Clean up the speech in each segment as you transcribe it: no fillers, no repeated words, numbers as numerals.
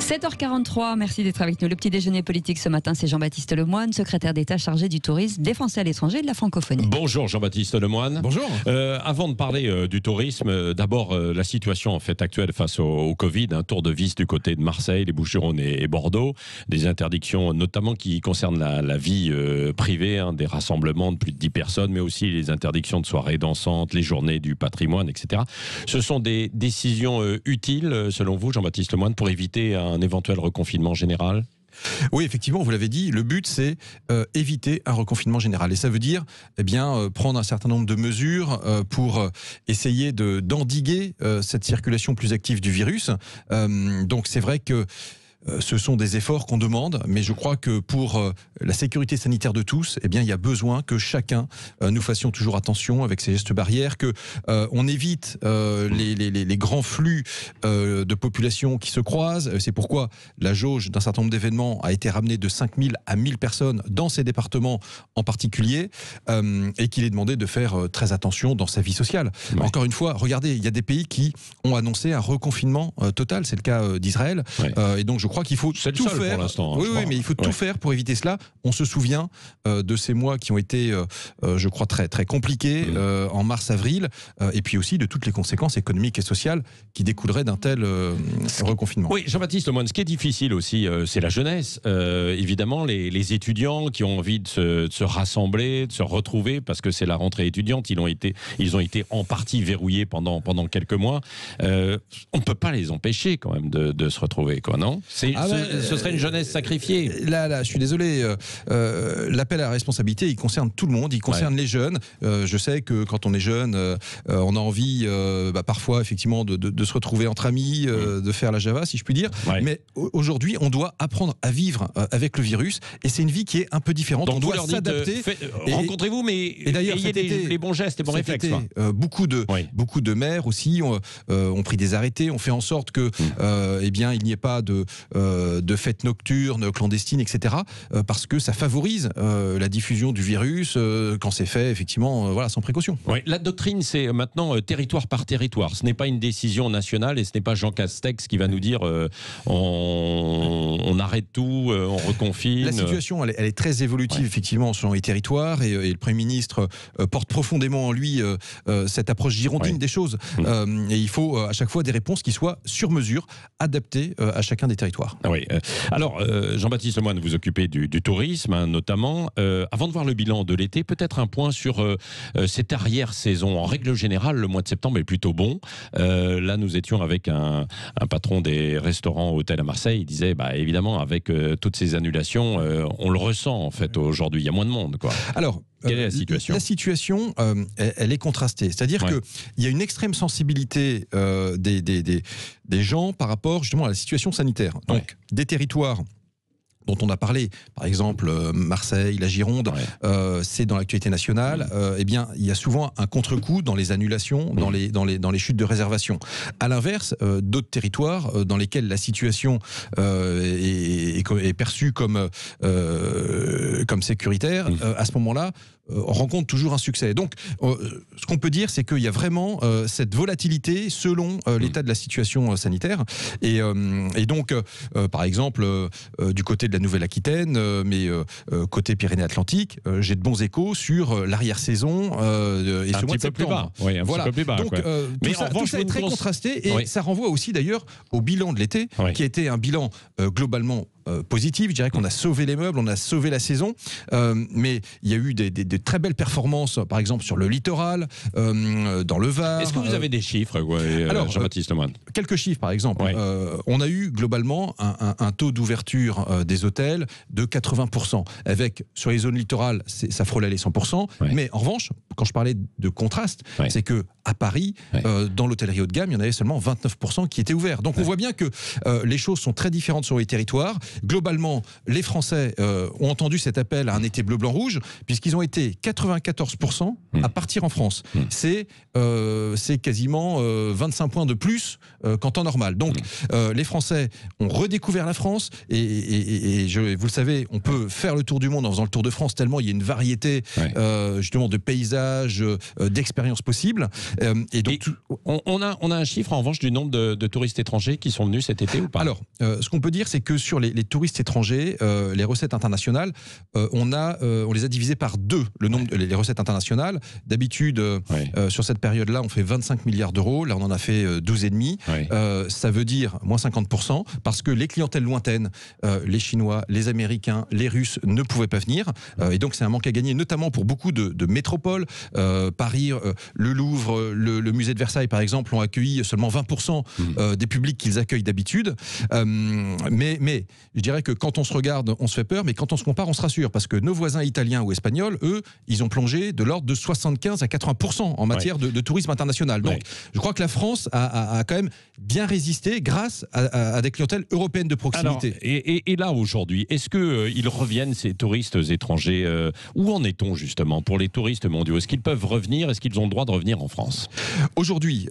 7h43, merci d'être avec nous. Le petit déjeuner politique ce matin, c'est Jean-Baptiste Lemoyne, secrétaire d'État chargé du tourisme, des Français à l'étranger et de la francophonie. Bonjour Jean-Baptiste Lemoyne. Bonjour. Avant de parler du tourisme, d'abord la situation en fait actuelle face au Covid, un tour de vis du côté de Marseille, les Bouches-du-Rhône et Bordeaux, des interdictions notamment qui concernent la vie privée, des rassemblements de plus de 10 personnes, mais aussi les interdictions de soirées dansantes, les journées du patrimoine, etc. Ce sont des décisions utiles, selon vous, Jean-Baptiste Lemoyne, pour éviter un éventuel reconfinement général ? Oui, effectivement, vous l'avez dit, le but c'est éviter un reconfinement général. Et ça veut dire prendre un certain nombre de mesures pour essayer d'endiguer cette circulation plus active du virus. Donc c'est vrai que ce sont des efforts qu'on demande, mais je crois que pour la sécurité sanitaire de tous, il y a besoin que chacun nous fassions toujours attention avec ces gestes barrières, que on évite les grands flux de population qui se croisent. C'est pourquoi la jauge d'un certain nombre d'événements a été ramenée de 5000 à 1000 personnes dans ces départements en particulier, et qu'il est demandé de faire très attention dans sa vie sociale. Ouais. Encore une fois, regardez, il y a des pays qui ont annoncé un reconfinement total, c'est le cas d'Israël, ouais. Et donc je crois qu'il faut tout faire. Pour l'instant, oui, mais il faut tout faire pour éviter cela. On se souvient de ces mois qui ont été, je crois, très, très compliqués en mars-avril, et puis aussi de toutes les conséquences économiques et sociales qui découleraient d'un tel reconfinement. Oui, Jean-Baptiste Lemoyne, ce qui est difficile aussi, c'est la jeunesse. Évidemment, les étudiants qui ont envie de se rassembler, de se retrouver, parce que c'est la rentrée étudiante, ils ont été en partie verrouillés pendant quelques mois. On ne peut pas les empêcher quand même de se retrouver, quoi, non ? Ce serait une jeunesse sacrifiée. Là, je suis désolé. L'appel à la responsabilité, il concerne tout le monde. Il concerne les jeunes. Je sais que quand on est jeune, on a envie, parfois, effectivement, de se retrouver entre amis, de faire la Java, si je puis dire. Ouais. Mais aujourd'hui, on doit apprendre à vivre avec le virus. Et c'est une vie qui est un peu différente. Donc on doit s'adapter. Rencontrez-vous, mais ayez les bons gestes, les bons réflexes. Beaucoup de maires aussi ont pris des arrêtés, ont fait en sorte que, il n'y ait pas de fêtes nocturnes, clandestines, etc. Parce que ça favorise la diffusion du virus quand c'est fait, effectivement, sans précaution. Oui, la doctrine, c'est maintenant territoire par territoire. Ce n'est pas une décision nationale et ce n'est pas Jean Castex qui va nous dire on arrête tout, on reconfine. La situation, elle est très évolutive, effectivement, selon les territoires, et le Premier ministre porte profondément en lui cette approche girondine des choses. Et il faut à chaque fois des réponses qui soient sur mesure, adaptées à chacun des territoires. Oui. Alors, Jean-Baptiste Lemoyne, vous occupez du tourisme, notamment. Avant de voir le bilan de l'été, peut-être un point sur cette arrière-saison. En règle générale, le mois de septembre est plutôt bon. Là, nous étions avec un patron des restaurants hôtels à Marseille. Il disait, évidemment, avec toutes ces annulations, on le ressent, en fait, aujourd'hui. Il y a moins de monde, quoi. Alors, quelle est la situation ? La situation, elle est contrastée. C'est-à-dire qu'il y a une extrême sensibilité des gens par rapport justement à la situation sanitaire. Donc, des territoires dont on a parlé, par exemple Marseille, la Gironde, c'est dans l'actualité nationale, il y a souvent un contre-coup dans les annulations, dans les chutes de réservation. À l'inverse, d'autres territoires dans lesquels la situation est perçue comme sécuritaire, à ce moment-là, on rencontre toujours un succès. Donc, ce qu'on peut dire, c'est qu'il y a vraiment cette volatilité selon l'état de la situation sanitaire. Et donc, par exemple, du côté de la Nouvelle-Aquitaine, mais côté Pyrénées-Atlantiques, j'ai de bons échos sur l'arrière-saison et ce mois de septembre. Oui, un petit peu plus bas. Donc, tout ça est très contrasté et ça renvoie aussi d'ailleurs au bilan de l'été, qui a été un bilan globalement positif. Je dirais qu'on a sauvé les meubles, on a sauvé la saison, mais il y a eu des très belles performances, par exemple sur le littoral, dans le Var. Est-ce que vous avez des chiffres, Jean-Baptiste Lemoyne ? Quelques chiffres, par exemple. On a eu globalement un taux d'ouverture des hôtels de 80%, avec sur les zones littorales, ça frôlait les 100%, mais en revanche, quand je parlais de contraste, c'est que à Paris, dans l'hôtellerie haut de gamme, il y en avait seulement 29% qui étaient ouverts. Donc on voit bien que les choses sont très différentes sur les territoires. Globalement, les Français ont entendu cet appel à un été bleu, blanc, rouge, puisqu'ils ont été 94% à partir en France. C'est quasiment 25 points de plus qu'en temps normal. Donc les Français ont redécouvert la France et vous le savez, on peut faire le tour du monde en faisant le Tour de France tellement il y a une variété justement de paysages voyages, d'expériences possibles. Et donc, on a un chiffre en revanche du nombre de touristes étrangers qui sont venus cet été ou pas? Alors, ce qu'on peut dire, c'est que sur les touristes étrangers, les recettes internationales, on les a divisées par 2, le nombre, les recettes internationales. D'habitude, sur cette période-là, on fait 25 milliards d'euros. Là, on en a fait 12,5. Ça veut dire moins 50%, parce que les clientèles lointaines, les Chinois, les Américains, les Russes ne pouvaient pas venir. Et donc, c'est un manque à gagner, notamment pour beaucoup de métropoles. Paris, le Louvre, le musée de Versailles, par exemple, ont accueilli seulement 20% des publics qu'ils accueillent d'habitude. Mais je dirais que quand on se regarde, on se fait peur, mais quand on se compare, on se rassure, parce que nos voisins italiens ou espagnols, eux, ils ont plongé de l'ordre de 75 à 80% en matière de tourisme international. Donc, je crois que la France a quand même bien résisté grâce à des clientèles européennes de proximité. Alors, et là, aujourd'hui, est-ce qu'ils reviennent, ces touristes étrangers? Où en est-on, justement, pour les touristes mondiaux? Est-ce qu'ils peuvent revenir? Est-ce qu'ils ont le droit de revenir en France? Aujourd'hui,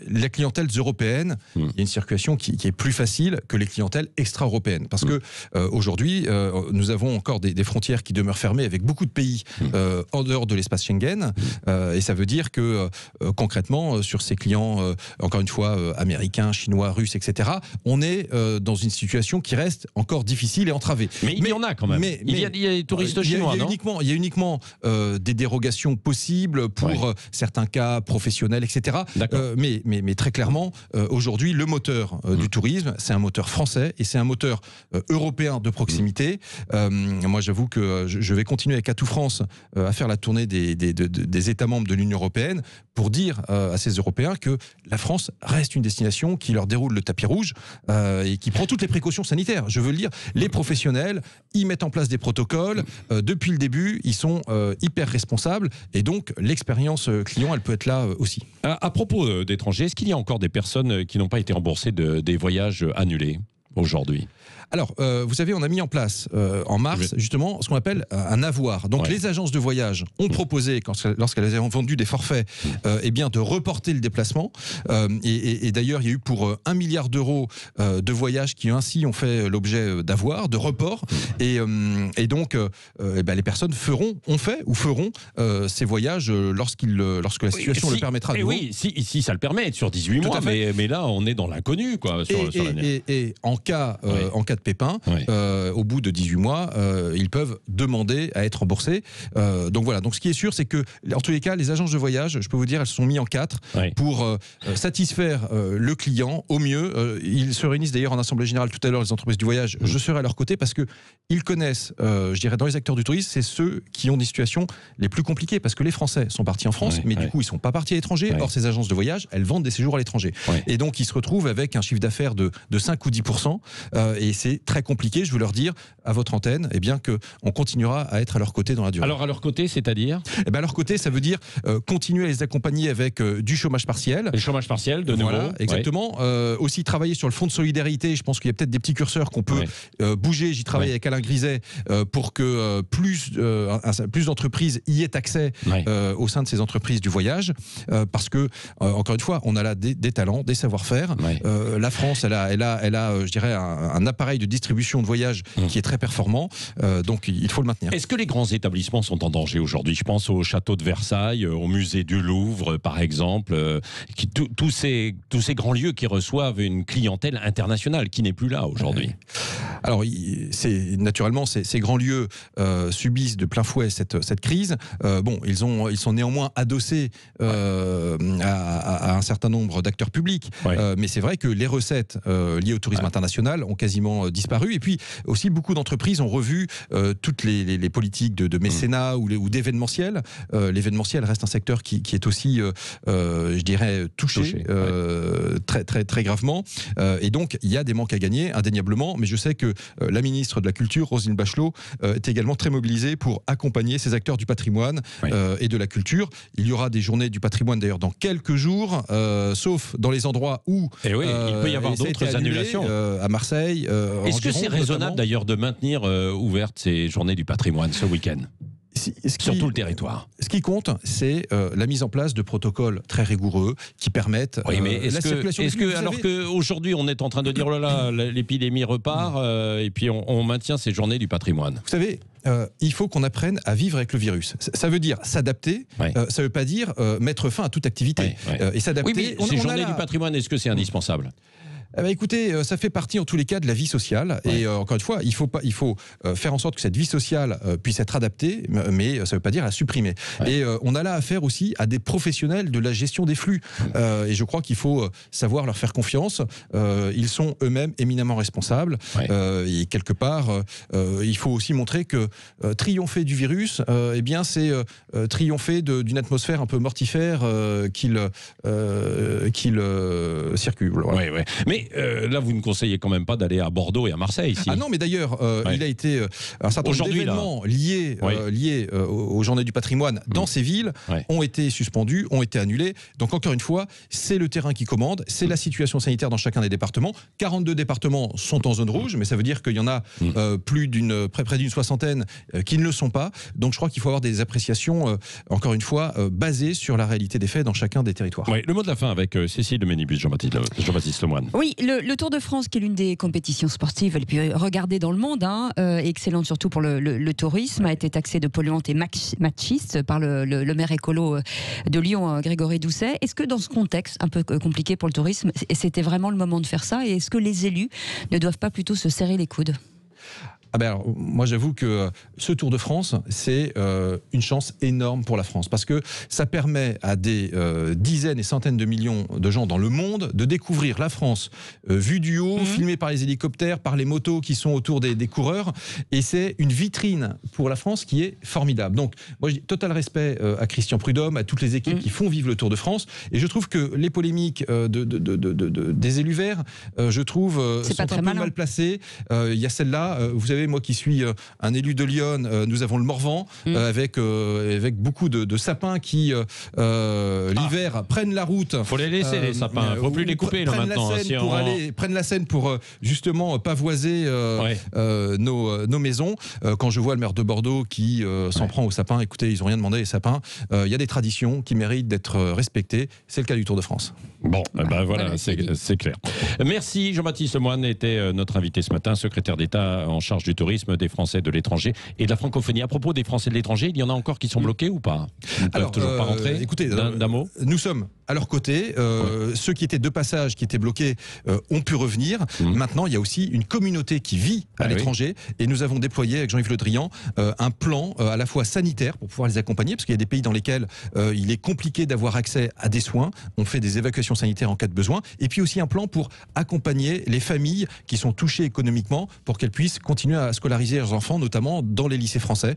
les clientèles européennes, il y a une circulation qui est plus facile que les clientèles extra-européennes. Parce que aujourd'hui, nous avons encore des frontières qui demeurent fermées avec beaucoup de pays en dehors de l'espace Schengen. Et ça veut dire que concrètement, sur ces clients, encore une fois, américains, chinois, russes, etc., on est dans une situation qui reste encore difficile et entravée. Mais il y en a quand même. Il y a des touristes chinois, non? Il y a uniquement des dérogations possibles pour certains cas professionnels, etc. Mais très clairement, aujourd'hui, le moteur du tourisme, c'est un moteur français et c'est un moteur européen de proximité. Moi, j'avoue que je vais continuer avec Atout France à faire la tournée des États membres de l'Union européenne pour dire à ces Européens que la France reste une destination qui leur déroule le tapis rouge et qui prend toutes les précautions sanitaires. Je veux le dire, les professionnels, ils mettent en place des protocoles. Depuis le début, ils sont hyper responsables et donc l'expérience client, elle peut être là aussi. À propos d'étrangers, est-ce qu'il y a encore des personnes qui n'ont pas été remboursées des voyages annulés aujourd'hui? Alors, vous savez, on a mis en place en mars justement ce qu'on appelle un avoir. Donc, les agences de voyage ont proposé, lorsqu'elles ont vendu des forfaits, eh bien, de reporter le déplacement. Et d'ailleurs, il y a eu pour 1 milliard d'euros de voyages qui ainsi ont fait l'objet d'avoir, de report. Et donc, les personnes ont fait ou feront ces voyages lorsque la situation le permettra. Oui, si ça le permet, sur 18 mois. Mais là, on est dans l'inconnu, quoi. Et en cas de pépin, au bout de 18 mois, ils peuvent demander à être remboursés. Donc voilà. Donc ce qui est sûr, c'est que, en tous les cas, les agences de voyage, je peux vous dire, elles se sont mises en 4 pour satisfaire le client au mieux. Ils se réunissent d'ailleurs en assemblée générale tout à l'heure, les entreprises du voyage. Je serai à leur côté parce que ils connaissent, je dirais, dans les acteurs du tourisme, c'est ceux qui ont des situations les plus compliquées, parce que les Français sont partis en France, mais du coup, ils sont pas partis à l'étranger. Or, ces agences de voyage, elles vendent des séjours à l'étranger. Et donc, ils se retrouvent avec un chiffre d'affaires de 5 ou 10%. Et c'est très compliqué, je veux leur dire à votre antenne, eh bien qu'on continuera à être à leur côté dans la durée. Alors à leur côté, c'est-à-dire à leur côté, ça veut dire continuer à les accompagner avec du chômage partiel. Le chômage partiel, de nouveau. Voilà, exactement. Aussi travailler sur le fonds de solidarité. Je pense qu'il y a peut-être des petits curseurs qu'on peut bouger. J'y travaille avec Alain Griset pour que plus d'entreprises y aient accès au sein de ces entreprises du voyage. Parce que, encore une fois, on a là des talents, des savoir-faire. La France, elle a, je dirais, un appareil de distribution de voyages qui est très performant, donc il faut le maintenir. Est-ce que les grands établissements sont en danger aujourd'hui? Je pense au château de Versailles, au musée du Louvre, par exemple, tous ces grands lieux qui reçoivent une clientèle internationale qui n'est plus là aujourd'hui. Alors, naturellement, ces grands lieux subissent de plein fouet cette crise. Ils sont néanmoins adossés à un certain nombre d'acteurs publics, mais c'est vrai que les recettes liées au tourisme international ont quasiment disparu. Et puis aussi, beaucoup d'entreprises ont revu toutes les politiques de mécénat ou d'événementiel. L'événementiel reste un secteur qui est aussi, je dirais, touché. Très, très, très gravement. Et donc, il y a des manques à gagner, indéniablement, mais je sais que la ministre de la Culture, Roselyne Bachelot, est également très mobilisée pour accompagner ces acteurs du patrimoine et de la culture. Il y aura des journées du patrimoine, d'ailleurs, dans quelques jours, sauf dans les endroits où il peut y avoir d'autres annulations. À Marseille. Est-ce que c'est raisonnable, d'ailleurs, de maintenir ouvertes ces journées du patrimoine ce week-end sur tout le territoire? Ce qui compte, c'est la mise en place de protocoles très rigoureux qui permettent la circulation. Alors qu'aujourd'hui, on est en train de dire, oh là là, l'épidémie repart, et puis on maintient ces journées du patrimoine. Vous savez, il faut qu'on apprenne à vivre avec le virus. Ça veut dire s'adapter, ça ne veut pas dire mettre fin à toute activité. Et s'adapter. Oui, mais ces journées du patrimoine, est-ce que c'est indispensable ? Écoutez, ça fait partie en tous les cas de la vie sociale. Et encore une fois, il faut faire en sorte que cette vie sociale puisse être adaptée, mais ça ne veut pas dire la supprimer. Et on a là affaire aussi à des professionnels de la gestion des flux. Et je crois qu'il faut savoir leur faire confiance. Ils sont eux-mêmes éminemment responsables. Et quelque part, il faut aussi montrer que triompher du virus, eh bien, c'est triompher d'une atmosphère un peu mortifère qu'il circule. Voilà. Mais là, vous ne conseillez quand même pas d'aller à Bordeaux et à Marseille. Ah non, mais d'ailleurs, il a été un certain nombre d'événements liés aux Journées du patrimoine dans ces villes ont été suspendus, ont été annulés. Donc encore une fois, c'est le terrain qui commande, c'est la situation sanitaire dans chacun des départements. 42 départements sont en zone rouge, mais ça veut dire qu'il y en a près d'une soixantaine qui ne le sont pas. Donc je crois qu'il faut avoir des appréciations, encore une fois, basées sur la réalité des faits dans chacun des territoires. Le mot de la fin avec Cécile de Ménibus, Jean-Baptiste Lemoyne. Oui, le Tour de France, qui est l'une des compétitions sportives les plus regardées dans le monde, excellente surtout pour le tourisme, a été taxée de polluante et machiste par le maire écolo de Lyon, Grégory Doucet. Est-ce que dans ce contexte un peu compliqué pour le tourisme, c'était vraiment le moment de faire ça ? Et est-ce que les élus ne doivent pas plutôt se serrer les coudes ? Alors, moi, j'avoue que ce Tour de France, c'est une chance énorme pour la France parce que ça permet à des dizaines et centaines de millions de gens dans le monde de découvrir la France vue du haut, filmée par les hélicoptères, par les motos qui sont autour des coureurs. Et c'est une vitrine pour la France qui est formidable. Donc, moi, je dis total respect à Christian Prudhomme, à toutes les équipes qui font vivre le Tour de France. Et je trouve que les polémiques des élus verts, je trouve, sont un peu mal placées. Il y a celle-là, vous savez, moi qui suis un élu de Lyon, nous avons le Morvan avec beaucoup de sapins qui l'hiver prennent la route. Il faut les laisser les sapins, il ne faut plus les couper maintenant. Prennent la Seine pour justement pavoiser nos maisons. Quand je vois le maire de Bordeaux qui s'en prend aux sapins, écoutez, ils n'ont rien demandé les sapins. Il y a des traditions qui méritent d'être respectées. C'est le cas du Tour de France. Bon, voilà, c'est clair. Merci. Jean-Baptiste Lemoyne était notre invité ce matin, secrétaire d'État en charge du tourisme, des Français de l'étranger et de la francophonie. À propos des Français de l'étranger, il y en a encore qui sont bloqués ou pas ? Ils ne peuvent toujours pas rentrer. Écoutez, d'un mot. Nous sommes à leur côté. Ceux qui étaient de passage, qui étaient bloqués, ont pu revenir. Maintenant, il y a aussi une communauté qui vit à l'étranger et nous avons déployé avec Jean-Yves Le Drian un plan à la fois sanitaire pour pouvoir les accompagner parce qu'il y a des pays dans lesquels il est compliqué d'avoir accès à des soins. On fait des évacuations sanitaires en cas de besoin et puis aussi un plan pour accompagner les familles qui sont touchées économiquement pour qu'elles puissent continuer à scolariser leurs enfants, notamment dans les lycées français,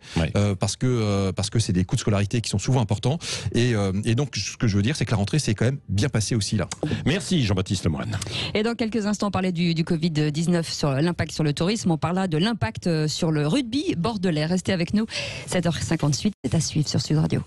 parce que c'est des coûts de scolarité qui sont souvent importants. Et donc, ce que je veux dire, c'est que la rentrée s'est quand même bien passée aussi là. Merci Jean-Baptiste Lemoyne. Et dans quelques instants, on parlait du Covid-19 sur l'impact sur le tourisme. On parlera de l'impact sur le rugby bordelais. Restez avec nous. 7h58, c'est à suivre sur Sud Radio.